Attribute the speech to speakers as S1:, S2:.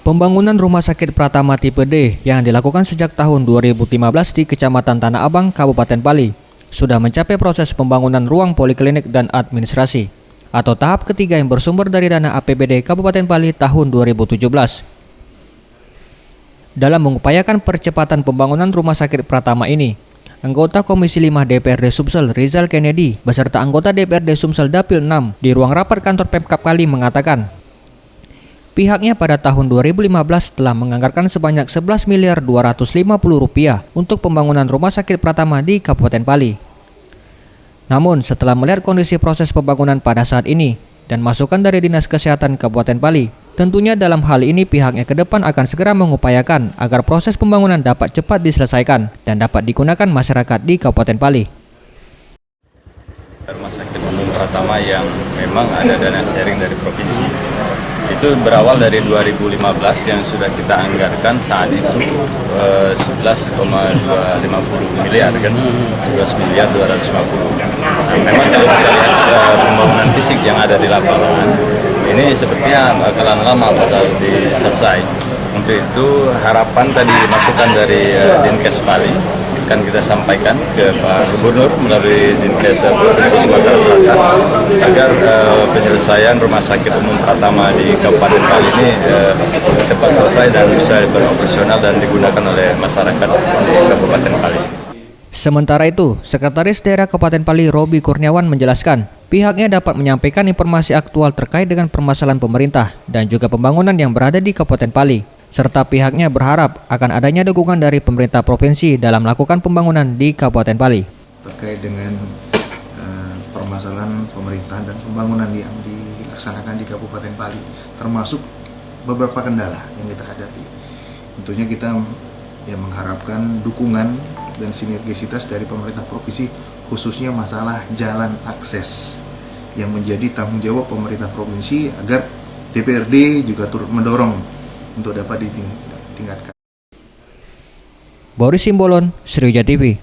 S1: Pembangunan Rumah Sakit Pratama Tipe D yang dilakukan sejak tahun 2015 di Kecamatan Tanah Abang, Kabupaten Pali, sudah mencapai proses pembangunan ruang poliklinik dan administrasi, atau tahap ketiga yang bersumber dari dana APBD Kabupaten Pali tahun 2017. Dalam mengupayakan percepatan pembangunan Rumah Sakit Pratama ini, anggota Komisi 5 DPRD Sumsel Rizal Kennedy beserta anggota DPRD Sumsel Dapil 6 di ruang rapat kantor Pemkab Pali mengatakan, pihaknya pada tahun 2015 telah menganggarkan sebanyak Rp11.250.000 untuk pembangunan Rumah Sakit Pratama di Kabupaten Pali. Namun setelah melihat kondisi proses pembangunan pada saat ini dan masukan dari Dinas Kesehatan Kabupaten Pali, tentunya dalam hal ini pihaknya ke depan akan segera mengupayakan agar proses pembangunan dapat cepat diselesaikan dan dapat digunakan masyarakat di Kabupaten Pali.
S2: Rumah Sakit Umum Pratama yang memang ada dana sharing dari provinsi itu berawal dari 2015 yang sudah kita anggarkan saat itu 11,250 miliar kan, 11.250 miliar. Nah, memang kalau kita lihat pembangunan fisik yang ada di lapangan ini sepertinya bakalan lama bakal diselesai. Untuk itu harapan tadi masukan dari Dinkes Pali akan kita sampaikan ke Pak Gubernur melalui Dinkes Provinsi Sumatera Selatan agar penyelesaian Rumah Sakit Umum Pratama di Kabupaten Pali ini cepat selesai dan bisa beroperasional dan digunakan oleh masyarakat di Kabupaten Pali.
S1: Sementara itu, Sekretaris Daerah Kabupaten Pali Robi Kurniawan menjelaskan, pihaknya dapat menyampaikan informasi aktual terkait dengan permasalahan pemerintah dan juga pembangunan yang berada di Kabupaten Pali. Serta pihaknya berharap akan adanya dukungan dari pemerintah provinsi dalam melakukan pembangunan di Kabupaten Pali.
S3: Terkait dengan permasalahan pemerintahan dan pembangunan yang dilaksanakan di Kabupaten Pali, termasuk beberapa kendala yang kita hadapi. Tentunya kita mengharapkan dukungan dan sinergisitas dari pemerintah provinsi, khususnya masalah jalan akses yang menjadi tanggung jawab pemerintah provinsi agar DPRD juga turut mendorong untuk dapat ditingkatkan.
S1: Boris Simbolon, Sriwijaya TV.